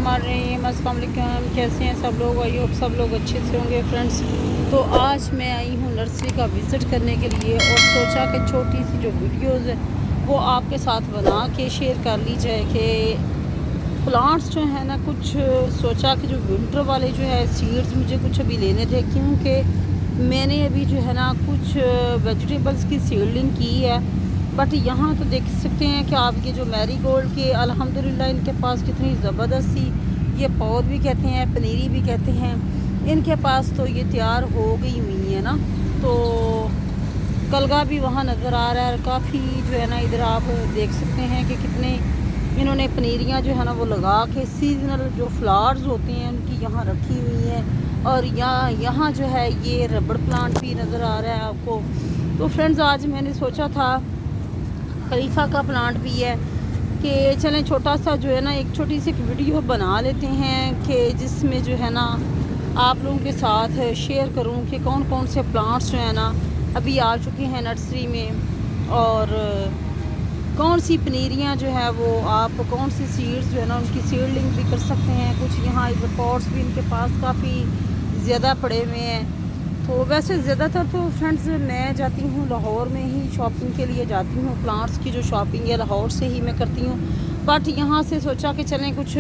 बिस्मिल्लाहिर्रहमानिर्रहीम। अस्सलाम वालेकुम। कैसे हैं सब लोग? आई होप सब लोग अच्छे से होंगे फ्रेंड्स। तो आज मैं आई हूँ नर्सरी का विज़िट करने के लिए और सोचा कि छोटी सी जो वीडियोज़ है वो आपके साथ बना के शेयर कर ली जाए कि प्लांट्स जो है ना, कुछ सोचा कि जो विंटर वाले जो है सीड्स मुझे कुछ अभी लेने थे, क्योंकि मैंने अभी जो है ना कुछ वेजिटेबल्स की सीडलिंग की है। बट यहाँ तो देख सकते हैं कि आप ये जो मैरीगोल्ड के अल्हम्दुलिल्लाह इनके पास कितनी ज़बरदस्त सी ये पौध भी कहते हैं, पनीरी भी कहते हैं, इनके पास तो ये तैयार हो गई हुई है ना। तो कलगा भी वहाँ नज़र आ रहा है काफ़ी जो है ना। इधर आप देख सकते हैं कि कितने इन्होंने पनीरियाँ जो है ना वो लगा के सीजनल जो फ्लावर्स होते हैं उनकी यहाँ रखी हुई हैं। और यहाँ जो है ये रबड़ प्लांट भी नज़र आ रहा है आपको। तो फ्रेंड्स आज मैंने सोचा था खलीफा का प्लांट भी है कि चलें छोटा सा जो है ना एक छोटी सी वीडियो बना लेते हैं कि जिसमें जो है ना आप लोगों के साथ शेयर करूं कि कौन कौन से प्लांट्स जो है ना अभी आ चुके हैं नर्सरी में, और कौन सी पनीरियां जो है वो आप कौन सी सीड्स जो है ना उनकी सीडलिंग भी कर सकते हैं। कुछ यहाँ इधर पॉट्स भी इनके पास काफ़ी ज़्यादा पड़े हुए हैं। तो वैसे ज़्यादातर तो फ्रेंड्स मैं जाती हूँ लाहौर में ही शॉपिंग के लिए जाती हूँ। प्लांट्स की जो शॉपिंग है लाहौर से ही मैं करती हूँ। बट यहाँ से सोचा कि चलें कुछ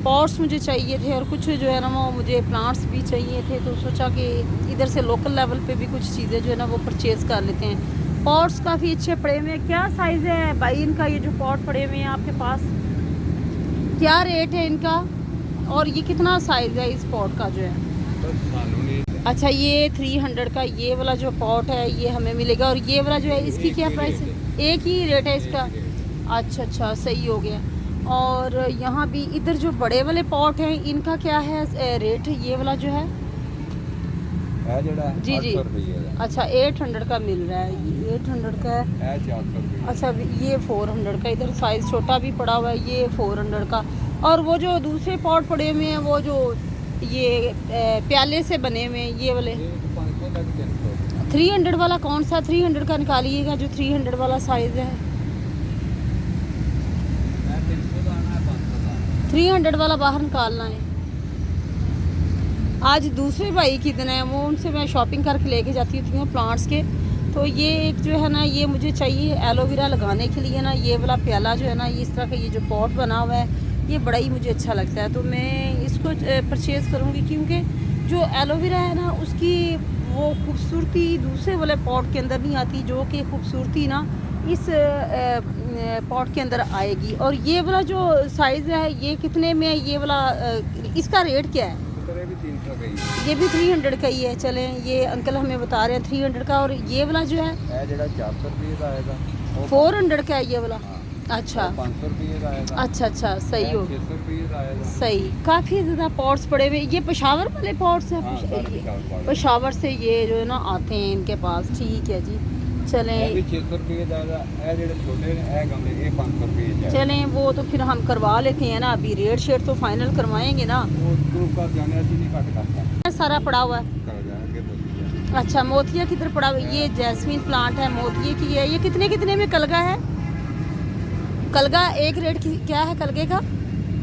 पॉट्स मुझे चाहिए थे और कुछ जो है ना वो मुझे प्लांट्स भी चाहिए थे। तो सोचा कि इधर से लोकल लेवल पे भी कुछ चीज़ें जो है ना वो परचेज़ कर लेते हैं। पॉट्स काफ़ी अच्छे पड़े हुए हैं। क्या साइज़ है भाई इनका? ये जो पॉट पड़े हुए हैं आपके पास क्या रेट है इनका, और ये कितना साइज़ है इस पॉट का जो है? अच्छा, ये 300 का ये वाला जो पॉट है ये हमें मिलेगा, और ये वाला जो है इसकी क्या प्राइस है? एक ही रेट है इसका? अच्छा अच्छा, सही हो गया। और यहाँ भी इधर जो बड़े वाले पॉट हैं इनका क्या है रेट? ये वाला जो है जी जी, अच्छा 800 का मिल रहा है, ये 800 का है। अच्छा, ये 400 का, इधर साइज़ छोटा भी पड़ा हुआ है, ये 400 का। और वो जो दूसरे पॉट पड़े हुए हैं वो जो ये प्याले से बने हुए हैं ये वाले 300 वाला कौन सा? 300 का निकालिएगा जो 300 वाला साइज़ है। 300 वाला बाहर निकालना है। आज दूसरे भाई की दिन है, वो उनसे मैं शॉपिंग करके लेके जाती हूँ प्लांट्स के। तो ये एक जो है ना ये मुझे चाहिए एलोवेरा लगाने के लिए ना, ये वाला प्याला जो है ना इस तरह का ये जो पॉट बना हुआ है ये बड़ा ही मुझे अच्छा लगता है। तो मैं इसको परचेज़ करूँगी, क्योंकि जो एलोवेरा है ना उसकी वो खूबसूरती दूसरे वाले पॉट के अंदर नहीं आती, जो कि खूबसूरती ना इस पॉट के अंदर आएगी। और ये वाला जो साइज़ है ये कितने में है? ये वाला इसका रेट क्या है? ये भी 300 का ही है। चलें ये अंकल हमें बता रहे हैं 300 का। और ये वाला जो है 400 का है ये वाला। अच्छा 500 रुपये का आएगा। अच्छा अच्छा, सही हो, 600 रुपये का आएगा। सही। काफ़ी ज़्यादा पॉट्स पड़े हुए। ये पेशावर वाले पॉट्स हैं? पेशावर से ये जो है ना आते हैं इनके पास। ठीक है जी, चलें 600 रुपये का आएगा। छोटे गमले 500 रुपये। चलें वो तो फिर हम करवा लेते हैं ना, अभी रेट शेट तो फाइनल करवाएंगे ना। सारा पड़ा हुआ है। अच्छा, मोतिया किधर पड़ा हुआ है? ये जैस्मीन प्लांट है, मोतिये की है। ये कितने में कलगा है? कलगा एक रेट की क्या है कलगे का?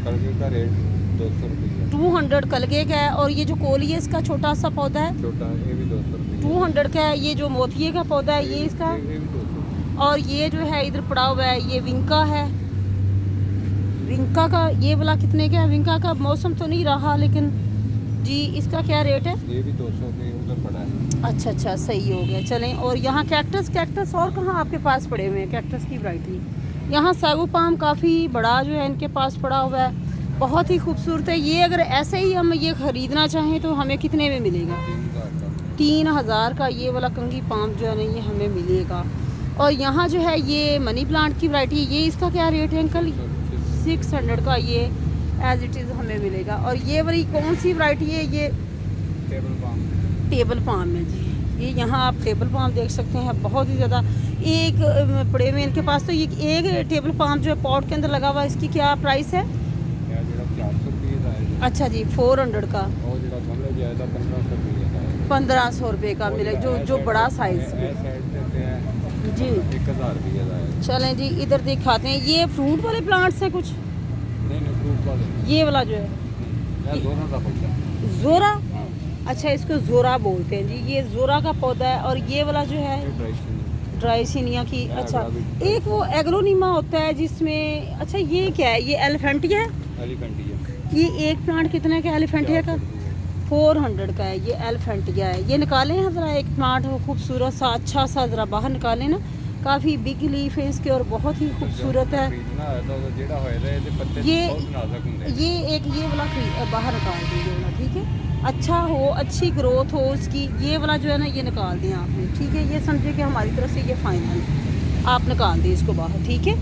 कलगे का रेट 200 रुपये। 200 कलगे का है। और ये जो कोली है इसका छोटा सा पौधा है, छोटा है, ये भी 200 रुपये 200 का है। ये जो मोतिये का पौधा है ये इसका, ये भी 200। और ये जो है इधर पड़ा हुआ है ये विंका है। विंका का ये वाला कितने का है? विंका का मौसम तो नहीं रहा लेकिन जी इसका क्या रेट है? ये भी 200 के उधर पड़ा है। अच्छा अच्छा, सही हो गया। चलें और यहाँ कैक्टस और कहाँ आपके पास पड़े हुए हैं कैक्टस की वैरायटी? यहाँ सागू पाम काफ़ी बड़ा जो है इनके पास पड़ा हुआ है, बहुत ही खूबसूरत है। ये अगर ऐसे ही हम ये ख़रीदना चाहें तो हमें कितने में मिलेगा? 3000 का ये वाला कंगी पाम जो है ना ये हमें मिलेगा। और यहाँ जो है ये मनी प्लांट की वैरायटी, ये इसका क्या रेट है अंकल? 600 का ये एज इट इज़ हमें मिलेगा। और ये वाली कौन सी वैरायटी है? ये टेबल पाम है जी। ये यहाँ आप टेबल पाम देख सकते हैं, बहुत ही ज़्यादा एक पड़े हुए इनके पास। तो ये एक टेबल पाम जो है पॉट के अंदर लगा हुआ है, इसकी क्या प्राइस है? 400 रुपये का है। अच्छा जी, 400 का। 1500 रुपये का मिलेगा जो बड़ा साइज़ जी। 1000 रुपये का है। चलें जी इधर दिखाते हैं। ये फ्रूट वाले प्लांट्स हैं कुछ? नहीं फ्रूट वाले ये वाला जो है ਇਹ ਦੋਨਾਂ ਦਾ ਪੌਦਾ जोरा। ਹਾਂ अच्छा, इसको जोरा बोलते हैं जी। ये जोरा का पौधा है। और ये वाला जो है ਇਹ ਡਰਾਈ ਸੀ ड्राइसिनिया की। है, अच्छा, अगला एक वो एग्रोनीमा होता है जिसमें, अच्छा ये क्या है, ये एलिफेंटिया है। एलिफेंटिया ये एक प्लांट कितने का एलिफेंटिया का? 400 का है। ये एलिफेंटिया है। ये निकालें हैं ज़रा एक प्लांट खूबसूरत सा अच्छा सा, ज़रा बाहर निकालें ना। काफ़ी बिग लीफ है इसके और बहुत ही खूबसूरत है। ਖਰੀਦਣਾ ਹੋਇਆ ਤਾਂ ਉਹਦਾ ਜਿਹੜਾ ਹੋਇਆ ਇਹਦੇ ਪੱਤੇ ये- ਬਹੁਤ ਨਾਜ਼ੁਕ ਹੁੰਦੇ ये एक ये वाला बाहर निकाल दीजिए ना, ठीक है। अच्छा हो, अच्छी ग्रोथ हो उसकी। ये वाला जो है ना, ये निकाल दें आपने, ठीक है। ये समझे कि हमारी तरफ से ये फाइनल है। आप निकाल दें इसको बाहर, ठीक है।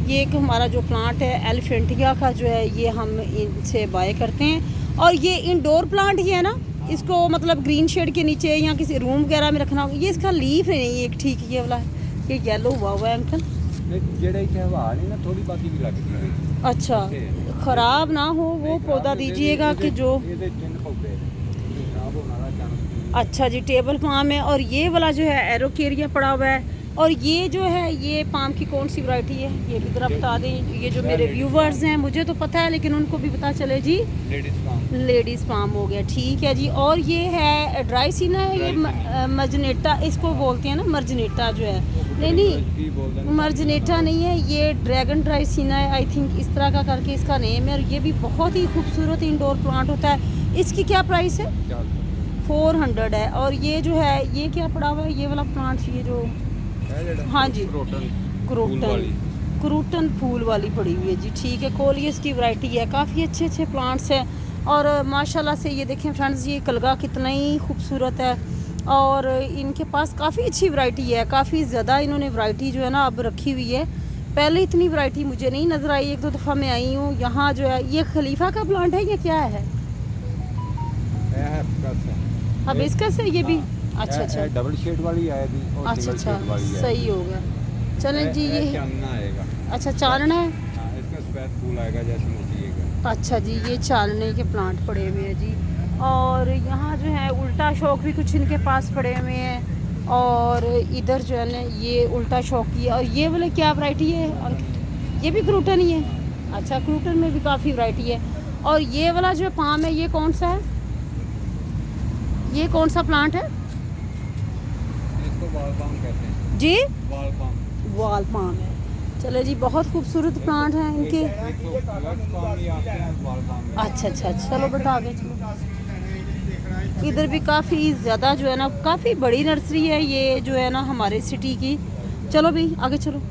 ये एक हमारा जो प्लांट है एलिफेंटिया का जो है, ये हम इनसे बाय करते हैं। और ये इंडोर प्लांट ही है ना, इसको मतलब ग्रीन शेड के नीचे या किसी रूम वगैरह में रखना होगा। ये इसका लीफ है नहीं एक, ठीक ये वाला है, ये येलो हुआ हुआ है अंकल। ਨੇ ਜਿਹੜਾ ਇੱਥੇ ਹਵਾ ਨਹੀਂ ਨਾ ਥੋੜੀ ਬਾਕੀ ਵੀ ਲੱਗਦੀ ਹੈ अच्छा, ख़राब ना हो वो पौधा दीजिएगा कि जो। ਇਹਦੇ ਤਿੰਨ ਪੌਦੇ ਖਰਾਬ ਹੋਣ ਵਾਲਾ ਚਾਂਸ ਨਹੀਂ अच्छा जी, टेबल पाम है। और ये वाला जो है एरोकेरिया पड़ा हुआ है। और ये जो है, ये पाम की कौन सी वैरायटी है, ये भी ज़रा बता दें। ये जो मेरे व्यूवर्स हैं, मुझे तो पता है लेकिन उनको भी पता चले जी। ਲੇਡੀਜ਼ ਕੰਮ लेडीज़ पाम हो गया, ठीक है जी। और ये है ड्राई सीना है, ये मर्जनेटा इसको बोलते हैं ना, मर्जनेटा जो है। नहीं ਕੀ ਬੋਲਦੇ ਨੇ मर्जनेटा नहीं है, ये ड्रैगन ड्राई सीना है आई थिंक, इस तरह का करके इसका नेम है। और ये भी बहुत ही खूबसूरत इंडोर प्लांट होता है। इसकी क्या प्राइस है? 400 है। और ये जो है, ये क्या पड़ा हुआ है, ये वाला प्लांट, ये जो हाँ जी, क्रोटन क्रूटन फूल वाली पड़ी हुई है जी, ठीक है। कोलियस की वैरायटी है। काफ़ी अच्छे अच्छे प्लांट्स हैं। और माशाल्लाह से ये देखें फ्रेंड्स, ये कलगा कितना ही खूबसूरत है। और इनके पास काफ़ी अच्छी वैरायटी है। काफ़ी ज़्यादा इन्होंने वैरायटी जो है ना अब रखी हुई है। पहले इतनी वैरायटी मुझे नहीं नज़र आई, एक दो दफ़ा मैं आई हूँ यहाँ जो है। ये खलीफा का प्लांट है, ये क्या है? ਇਹ ਹੈ ਕਸ ਹੈ हबिस्कस है ये भी। अच्छा अच्छा डबल शेड वाली आएगी और अच्छा सिंगल अच्छा, शेड वाली है सही हो गया। चलें जी, ये चांदना आएगा अच्छा चानना है। हाँ इसका सफेद फूल आएगा जैसे मोतिएगा अच्छा जी, ये चालने के प्लांट पड़े हुए हैं जी। और यहाँ जो है उल्टा शौक भी कुछ इनके पास पड़े हुए हैं। और इधर जो है ना, ये उल्टा शौक की। और ये वाले क्या वैरायटी है? ये भी क्रूटन ही है। अच्छा, क्रूटन में भी काफ़ी वैरायटी है। और ये वाला जो पाम है, ये कौन सा है? ये कौन सा प्लांट है इसको वाल पाम कहते हैं जी? वाल पाम वाल पाम है। चले जी, बहुत खूबसूरत प्लांट हैं इनके। पाम ही आते हैं वाल पाम अच्छा अच्छा, चलो बेटा आगे चलो। इधर भी काफ़ी ज़्यादा जो है ना, काफ़ी बड़ी नर्सरी है ये जो है ना हमारे सिटी की। चलो भी आगे चलो।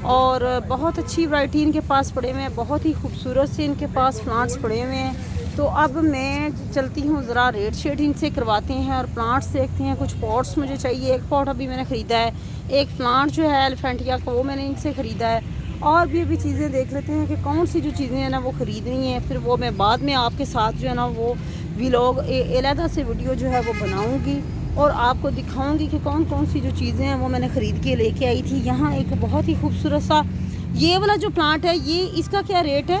और बहुत अच्छी वैरायटी इनके पास पड़े हुए हैं। बहुत ही खूबसूरत से इनके पास प्लांट्स पड़े हुए हैं। तो अब मैं चलती हूँ, ज़रा रेट शेड इनसे करवाते हैं और प्लांट्स देखते हैं। कुछ पॉट्स मुझे चाहिए। एक पॉट अभी मैंने ख़रीदा है। एक प्लांट जो है एलिफेंटिया का, वो मैंने इनसे ख़रीदा है। और भी अभी चीज़ें देख लेते हैं कि कौन सी जो चीज़ें हैं ना वो ख़रीदनी है। फिर वो मैं बाद में आपके साथ जो है ना वो व्लॉग अलहदा से वीडियो जो है वो बनाऊँगी और आपको दिखाऊँगी कि कौन कौन सी जो चीज़ें हैं वो मैंने ख़रीद के लेके आई थी। यहाँ एक बहुत ही खूबसूरत सा ये वाला जो प्लांट है, ये इसका क्या रेट है?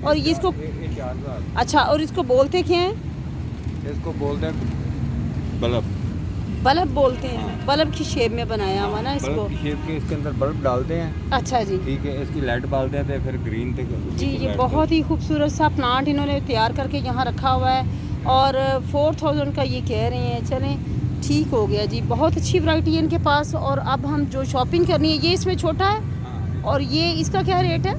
और ये इसको 4000 अच्छा, और इसको बोलते क्या हैं? इसको बोलते हैं बल्ब बल्ब बोलते हैं। बल्ब की शेप में बनाया हुआ ना इसको। बल्ब की शेप के इसके अंदर बल्ब डालते हैं। अच्छा जी, ठीक है, इसकी लाइट डालते हैं तो फिर ग्रीन तक जी ये बहुत ही खूबसूरत सा प्लांट इन्होंने तैयार करके यहाँ रखा हुआ है। और 4000 का ये कह रहे हैं। चलें ठीक हो गया जी, बहुत अच्छी वैरायटी है इनके पास। और अब हम जो शॉपिंग करनी है, ये इसमें छोटा है। और ये इसका क्या रेट है?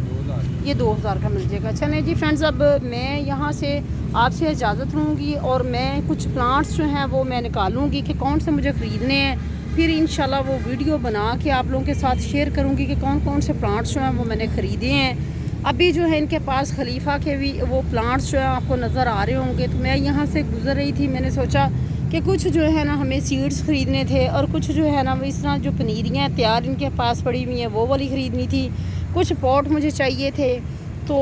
2000 ये 2000 का मिल जाएगा। चलें जी फ्रेंड्स, अब मैं यहाँ से आपसे इजाज़त लूँगी और मैं कुछ प्लांट्स जो हैं वो मैं निकालूँगी कि कौन से मुझे ख़रीदने हैं। फिर इंशाल्लाह वो वीडियो बना के आप लोगों के साथ शेयर करूँगी कि कौन कौन से प्लांट्स जो हैं वो मैंने ख़रीदे हैं। अभी जो है इनके पास खलीफा के भी वो प्लांट्स जो हैं आपको नज़र आ रहे होंगे। तो मैं यहाँ से गुज़र रही थी, मैंने सोचा कि कुछ जो है ना हमें सीड्स ख़रीदने थे और कुछ जो है ना वो इस तरह जो पनीरियाँ तैयार इनके पास पड़ी हुई हैं वो वाली ख़रीदनी थी। कुछ पॉट मुझे चाहिए थे, तो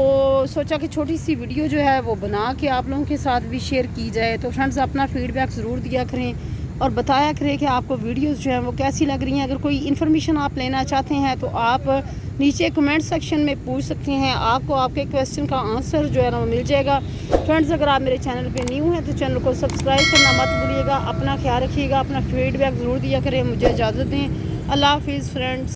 सोचा कि छोटी सी वीडियो जो है वो बना के आप लोगों के साथ भी शेयर की जाए। तो फ्रेंड्स अपना फ़ीडबैक ज़रूर दिया करें और बताया करें कि आपको वीडियोस जो हैं वो कैसी लग रही हैं। अगर कोई इन्फॉर्मेशन आप लेना चाहते हैं तो आप नीचे कमेंट सेक्शन में पूछ सकते हैं, आपको आपके क्वेश्चन का आंसर जो है ना वो मिल जाएगा। फ्रेंड्स अगर आप मेरे चैनल पे न्यू हैं तो चैनल को सब्सक्राइब करना मत भूलिएगा। अपना ख्याल रखिएगा, अपना फ़ीडबैक ज़रूर दिया करें। मुझे इजाज़त दें। अल्लाह हाफिज़ फ्रेंड्स।